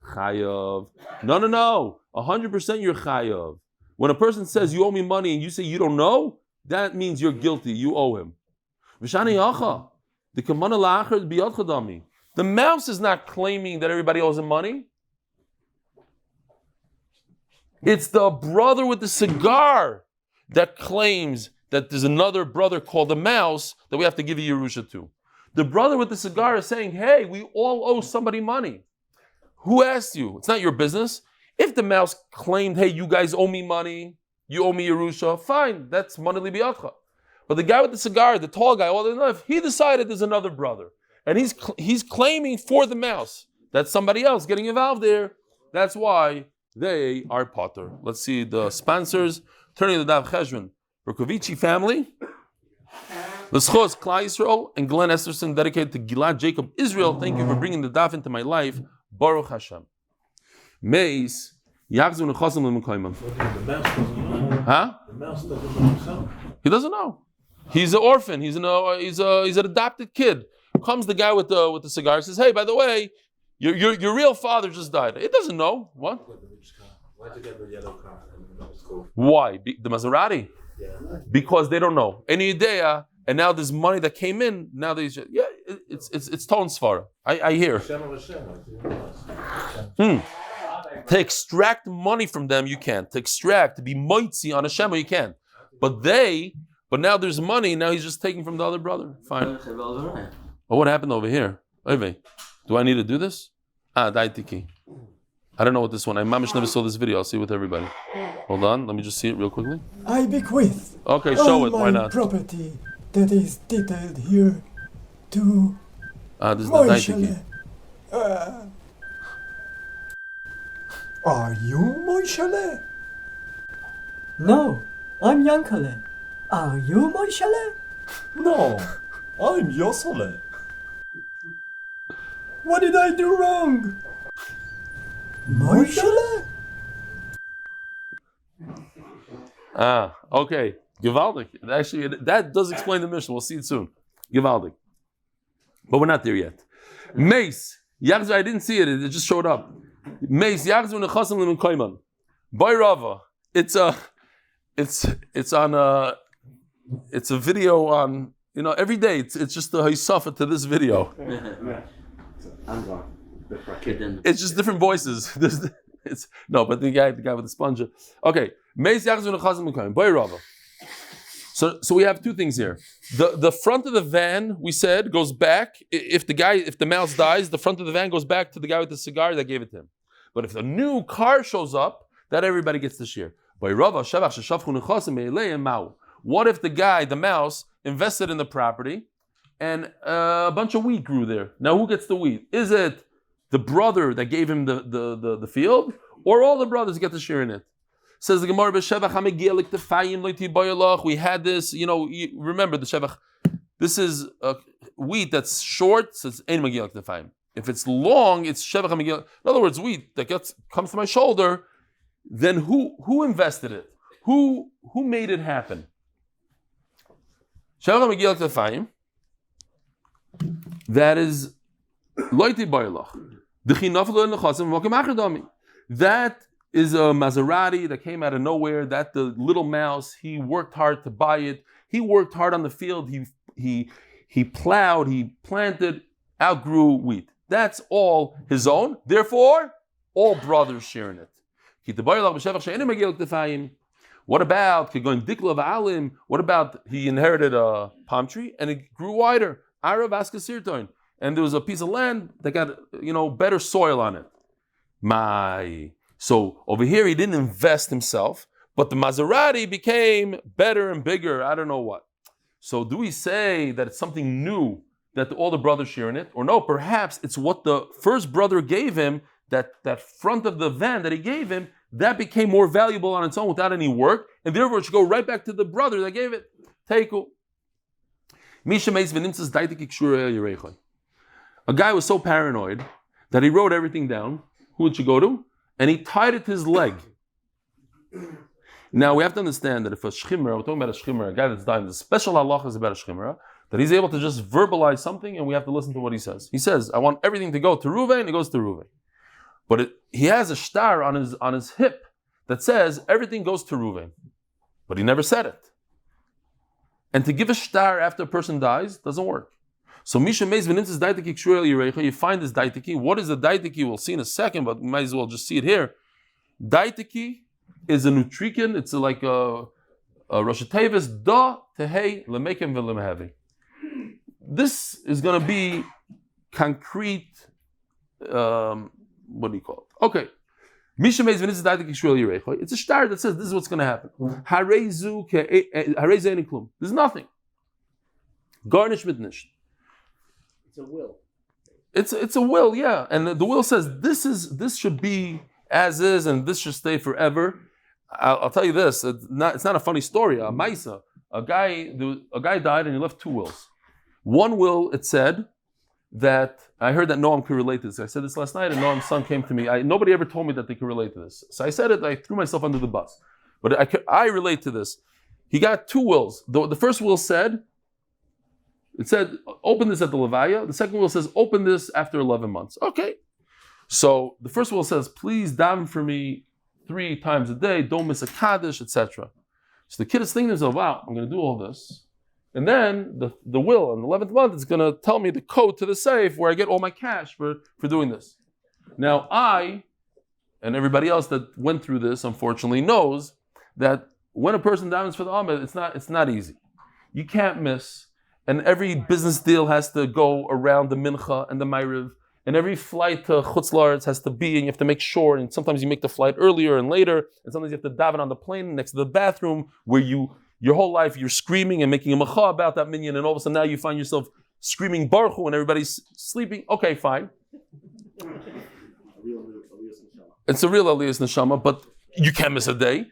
Speaker 1: Chayav. No. 100% you're Chayav. When a person says you owe me money and you say you don't know, that means you're guilty. You owe him. The mouse is not claiming that everybody owes him money. It's the brother with the cigar that claims that there's another brother called the mouse that we have to give you Yerusha to. The brother with the cigar is saying, hey, we all owe somebody money. Who asked you? It's not your business. If the mouse claimed, hey, you guys owe me money, you owe me Yerusha, fine, that's money li biyadcha. But the guy with the cigar, the tall guy, all the life, he decided there's another brother. And he's claiming for the mouse that somebody else getting involved there. That's why they are potter. Let's see the sponsors. Turning to the Daf Cheshvan. Berkovici family. L'schos Klal Yisrael and Glenn Esterson dedicated to Gilad Jacob Israel. Thank you for bringing the Daf into my life. Baruch Hashem. Meis Yachzu Nechasim L'Mekayman. Huh?
Speaker 7: The mouse doesn't know himself.
Speaker 1: He doesn't know. He's an orphan. He's an adopted kid. Comes the guy with the cigar. Says, "Hey, by the way, your real father just died." It doesn't know what.
Speaker 7: Why'd you get the yellow car?
Speaker 1: Why? The Maserati?
Speaker 7: Yeah.
Speaker 1: Because they don't know any idea, and now there's money that came in. Now they just, it's Ton Sfara. I hear. To extract money from them, you can't. To extract, to be moitzi on a shema, you can. But now there's money. Now he's just taking from the other brother. Fine. Oh, what happened over here? Do I need to do this? Daitiki. I don't know what this one. I mamish never saw this video. I'll see it with everybody. Hold on. Let me just see it real quickly.
Speaker 10: I bequeath.
Speaker 1: Okay, show it. Why not?
Speaker 10: Property that is detailed here to.
Speaker 1: This is the Daitiki.
Speaker 10: Are you Moishale?
Speaker 5: No, I'm Yankale. Are you Moishale?
Speaker 10: No, I'm Yosole. What did I do wrong? Moishale?
Speaker 1: Okay. Givaldik. Actually, that does explain the mission. We'll see it soon. Givaldik. But we're not there yet. Mace. Yachzu, I didn't see it. It just showed up. Mace. Yachzu nechasim l'mekayman. By Rava. It's a video on, every day. It's just the Yosef to this video. It's just different voices. But the guy with the sponge. Okay. So we have two things here. The front of the van, we said, goes back. If the mouse dies, the front of the van goes back to the guy with the cigar that gave it to him. But if a new car shows up, that everybody gets to share. What if the mouse, invested in the property and a bunch of wheat grew there? Now who gets the wheat? Is it the brother that gave him the field, or all the brothers get to share in it? Says the Gemara, we had this, remember the Shevach, this is wheat that's short, so it's ein magiel l'ktefayim. If it's long, it's Shevach HaMegiel. In other words, wheat that comes to my shoulder, then who invested it? Who made it happen? Shevach HaMegiel l'ktefayim, that is loyti bayalach. That is a Maserati that came out of nowhere. That the little mouse, he worked hard to buy it. He worked hard on the field. He plowed, he planted, outgrew wheat. That's all his own. Therefore, all brothers share in it. What about what about he inherited a palm tree and it grew wider? And there was a piece of land that got better soil on it. So over here he didn't invest himself, but the Maserati became better and bigger. I don't know what. So do we say that it's something new that all the brothers share in it? Or no, perhaps it's what the first brother gave him, that front of the van that he gave him, that became more valuable on its own without any work, and therefore it should go right back to the brother that gave it. Teiku. A guy was so paranoid that he wrote everything down. Who it should go to? And he tied it to his leg. Now we have to understand that if a shchimra, we're talking about a shchimra, a guy that's dying, the special halacha is about a shchimra, that he's able to just verbalize something and we have to listen to what he says. He says, I want everything to go to Ruvain, and it goes to Ruvain. But he has a shtar on his hip that says everything goes to Ruvain. But he never said it. And to give a shtar after a person dies doesn't work. So Misha Meis V'Nintzes Daitiki Kshur Yirecha, you find this Daitiki. What is the Daitiki? We'll see in a second, but we might as well just see it here. Daitiki is a nutrican. It's like a Rosh Tevis Da Tehei Lemekim V'Lemehavi. This is going to be concrete. What do you call it? Okay. Misha Meis V'Nintzes Daitiki Kshur Yirecha. It's a shtar that says this is what's going to happen. Hareizu Harei Zeini Klum. There's nothing. Garnish mit nicht.
Speaker 5: It's a will.
Speaker 1: It's a will, yeah. And the will says this should be as is, and this should stay forever. I'll tell you this: it's not a funny story. A Maisa, a guy died and he left 2 wills. One will, it said that I heard that Noam could relate to this. I said this last night, and Noam's son came to me. Nobody ever told me that they could relate to this, so I said it. I threw myself under the bus, but I relate to this. He got 2 wills. The first will said. It said, open this at the Levaya. The second will says, open this after 11 months. Okay. So the first will says, please daven for me 3 times a day. Don't miss a Kaddish, etc. So the kid is thinking to himself, wow, I'm going to do all this. And then the will on the 11th month is going to tell me the code to the safe where I get all my cash for doing this. Now I, and everybody else that went through this, unfortunately, knows that when a person davens for the Amud, it's not easy. You can't miss. And every business deal has to go around the Mincha and the Ma'ariv, and every flight to Chutz La'aretz has to be, and you have to make sure, and sometimes you make the flight earlier and later, and sometimes you have to daven on the plane next to the bathroom, where your whole life you're screaming and making a macha about that minyan, and all of a sudden now you find yourself screaming Baruch Hu and everybody's sleeping. Okay, fine. It's a real Aliyas Neshama, but you can't miss a day.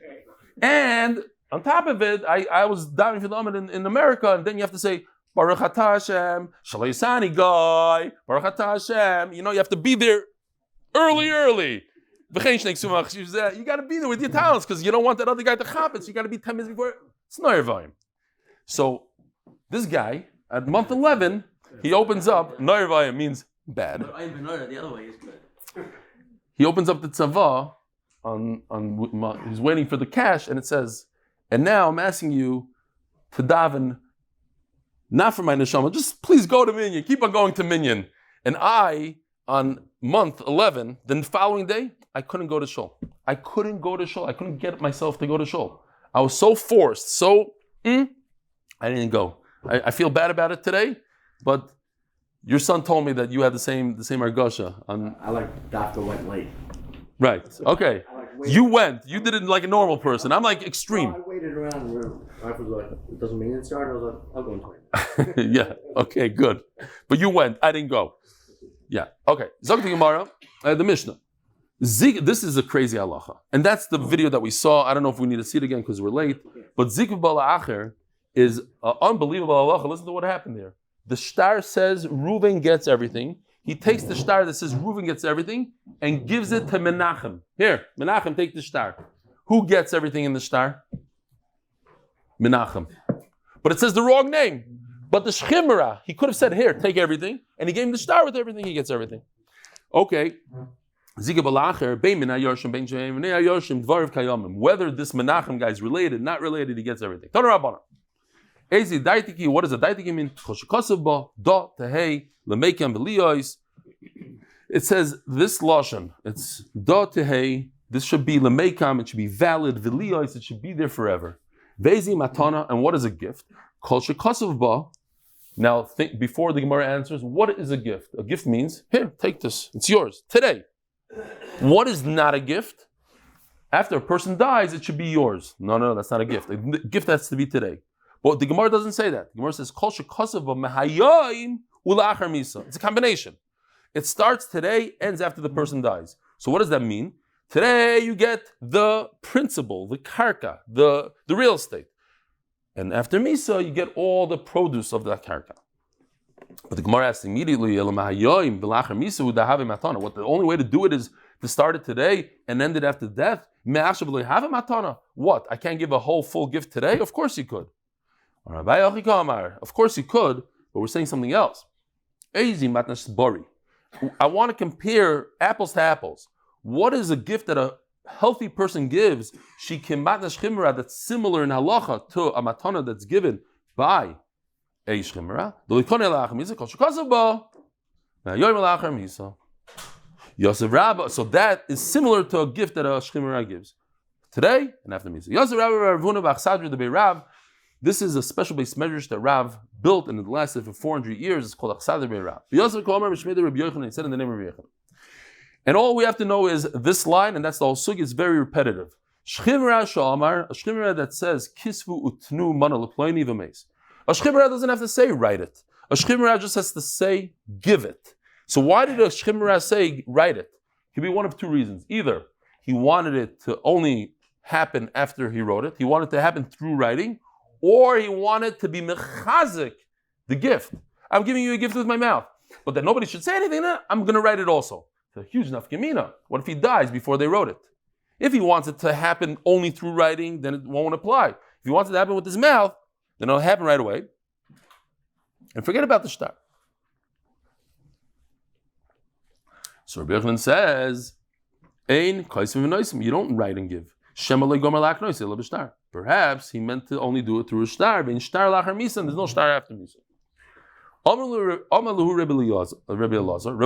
Speaker 1: And on top of it, I was davening for the Amud in America, and then you have to say, Baruch Atah Hashem, Shalom Yisani Guy, Baruch Atah Hashem. You have to be there early. You got to be there with your talents because you don't want that other guy to chapitz. You got to be 10 minutes before. It's Noirvayim. So this guy, at month 11, he opens up, Noirvayim means bad.
Speaker 4: But I'm Benora, the other way is good.
Speaker 1: He opens up the tzava, he's waiting for the cash, and it says, and now I'm asking you to daven not for my neshama, just please go to Minyan. Keep on going to Minyan. And I, on month 11, the following day, I couldn't go to shul. I couldn't get myself to go to shul. I was so forced, I didn't go. I feel bad about it today, but your son told me that you had the same argasha.
Speaker 5: I Dr. went late.
Speaker 1: Right. Okay. You went. You did it like a normal person. I'm like extreme.
Speaker 5: I waited around. My wife was like, it doesn't mean it started. I was like, I'll go in 20 minutes.
Speaker 1: Yeah. Okay, good. But you went. I didn't go. Yeah. Okay. Zok the Gemara, the Mishnah. This is a crazy halacha. And that's the video that we saw. I don't know if we need to see it again because we're late. But Zikv Bala Acher is an unbelievable halacha. Listen to what happened there. The shtar says Reuven gets everything. He takes the shtar that says Reuven gets everything and gives it to Menachem. Here, Menachem, take the shtar. Who gets everything in the shtar? Menachem. But it says the wrong name. But the Shchimera, he could have said, here, take everything. And he gave him the shtar with everything, he gets everything. Okay. Whether this Menachem guy is related, not related, he gets everything. What does a daitiki mean? It says this lashon. It's da tehei. This should be lemeikam. It should be valid. V'liyos. It should be there forever. Vezi matana. And what is a gift? Kol shekasav ba. Now think before the Gemara answers. What is a gift? A gift means here, take this. It's yours today. What is not a gift? After a person dies, it should be yours. No, that's not a gift. A gift has to be today. But the Gemara doesn't say that. The Gemara says, Kol shekasav ba mehayim ula'achar misa. It's a combination. It starts today, ends after the person dies. So what does that mean? Today you get the principal, the karka, the real estate. And after Misa, you get all the produce of that karka. But the Gemara asks immediately, what the only way to do it is to start it today and end it after death? What? I can't give a whole full gift today? Of course you could. Of course you could, but we're saying something else. I want to compare apples to apples. What is a gift that a healthy person gives? That's similar in halacha to a matana that's given by a shchimera. So that is similar to a gift that a shchimera gives today and after misa. This is a special base measure that Rav built and it lasted for 400 years. It's called Achsader Be'Rav. He said in the name of Reb Yochanan. And all we have to know is this line, and that's the whole sugi. It's very repetitive. Shchimera sha'amar, a shchimera that says kisvu utnu mana leploini v'meis. A shchimera doesn't have to say write it. A Shchimra just has to say, give it. So why did a Shchimra say, write it? It could be one of two reasons. Either he wanted it to only happen after he wrote it, he wanted it to happen through writing, or he wanted to be mechazik, the gift. I'm giving you a gift with my mouth, but that nobody should say anything, I'm going to write it also. It's a huge nafkamina. What if he dies before they wrote it? If he wants it to happen only through writing, then it won't apply. If he wants it to happen with his mouth, then it'll happen right away. And forget about the shtar. So Rabbi Yochanan says, Ein kaisim v'noisim, you don't write and give. Shema lo gomer lach nois, ela b'shtar. Perhaps he meant to only do it through a shtar. Vein shtar lachar misa, and there's no shtar after misa. Amaluhu Rebbe Elazar. Rebbe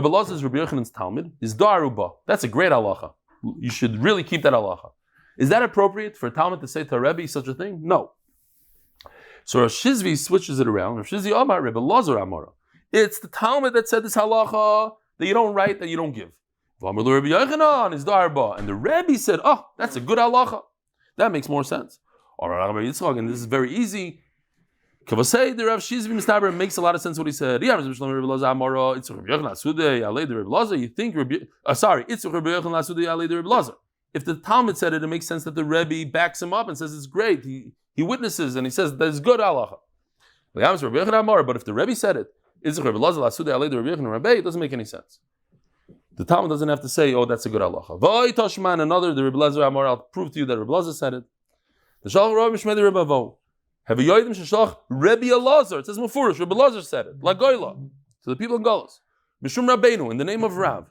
Speaker 1: Elazar is Rabbi Yochanan's Talmud. Is da'aruba. That's a great halacha. You should really keep that halacha. Is that appropriate for a Talmud to say to a Rebbe such a thing? No. So Rav Shizvi switches it around. Rav Shizvi Amar Rebbe Elazar Amara. It's the Talmud that said this halacha that you don't write, that you don't give. Amaluhu Rebbe Yochanan is da'aruba. And the Rebbe said, oh, that's a good halacha. That makes more sense. And this is very easy. Kavasei, the Rav Shizvi Mistaber makes a lot of sense what he said. You think if the Talmud said it, it makes sense that the Rebbe backs him up and says it's great. He witnesses and he says that's good halacha. But if the Rebbe said it, it doesn't make any sense. The Talmud doesn't have to say, oh, that's a good halacha. Another, the Rebbe Elazar Amar, I'll prove to you that Rebbe Elazar said it. The Shalom Rav Mishmei Rebbe Avo. Have a yoidim sheshlach Rebbe Elazar. It says Mufurish. Rebbe Elazar said it. Lagoila. To the people in Golos. Mishum Rabbeinu, in the name of Rav.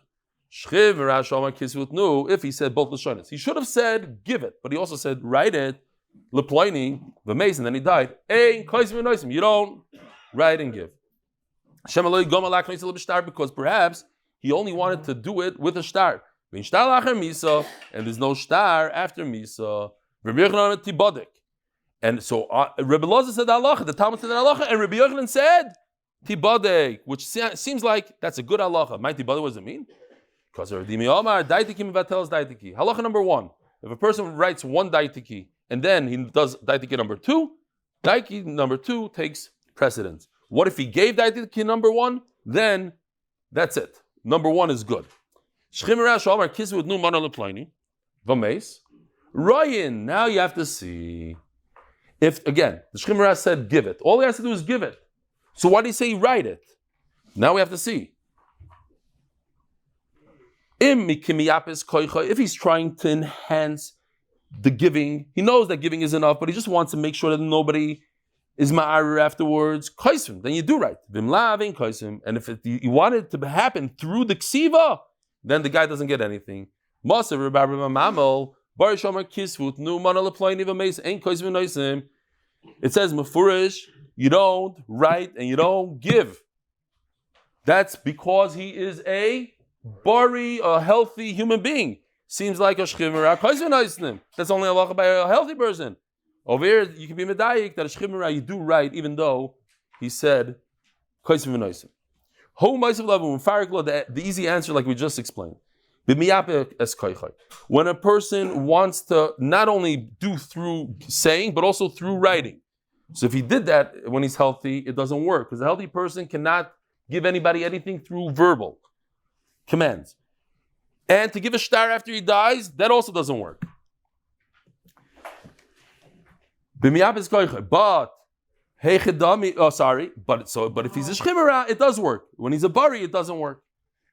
Speaker 1: Shchiv Rash Omar Kisvut Nu. If he said both Lashonis, he should have said give it, but he also said write it. Leploini v'meis, and then he died. Ein kaisim v'noisim. You don't write and give. Hashem Eloi Gom Alak Noisel B'Shtar, because perhaps he only wanted to do it with a shtar. V'in shtar lacher misa, and there's no shtar after misa. Rabbi Yochanan Tibodek. And so Rebbe Elazar said halacha, the Talmud said halacha, and Rabbi Yochanan said Tibodek, which seems like that's a good halacha. My Tibodek, what does it mean? Because halacha number one, if a person writes one daitiki and then he does daitiki number two, daitiki number two takes precedence. What if he gave daitiki number one? Then that's it. Number one is good. Ryan, now you have to see. If, again, the Shchimra said give it. All he has to do is give it. So why did he say write it? Now we have to see. If he's trying to enhance the giving, he knows that giving is enough, but he just wants to make sure that nobody is ma'arir afterwards. Then you do right. And if you want it to happen through the ksiva, then the guy doesn't get anything. It says mefurish, you don't write and you don't give. That's because he is a bari, a healthy human being. Seems like a shchimera. That's only a halacha by a healthy person. Over here, you can be medayik that a shchimera you do write, even though he said the easy answer, like we just explained. When a person wants to not only do through saying, but also through writing. So if he did that when he's healthy, it doesn't work. Because a healthy person cannot give anybody anything through verbal commands. And to give a shtar after he dies, that also doesn't work. But if he's a shchimera, it does work. When he's a bari, it doesn't work.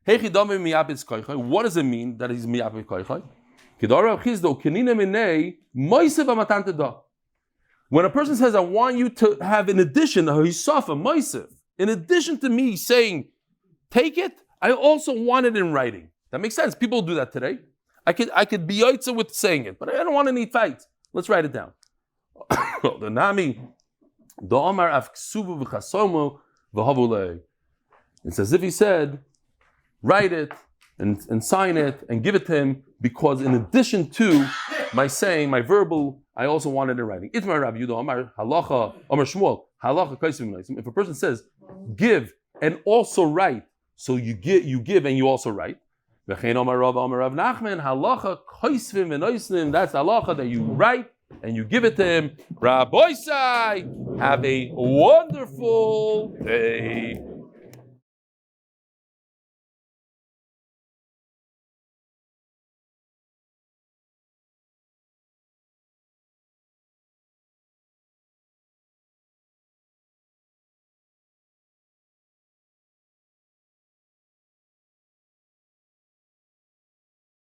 Speaker 1: What does it mean that he's miyapid koichai? When a person says, I want you to have in addition, in addition to me saying, take it, I also want it in writing. That makes sense. People do that today. I could be yaitza with saying it, but I don't want any fights. Let's write it down. It's as if he said, write it and sign it and give it to him, because in addition to my saying, my verbal, I also want it in writing. If a person says, give and also write, so you give and you also write. That's the halacha that you write and you give it to him. Rabbi Sai, have a wonderful day.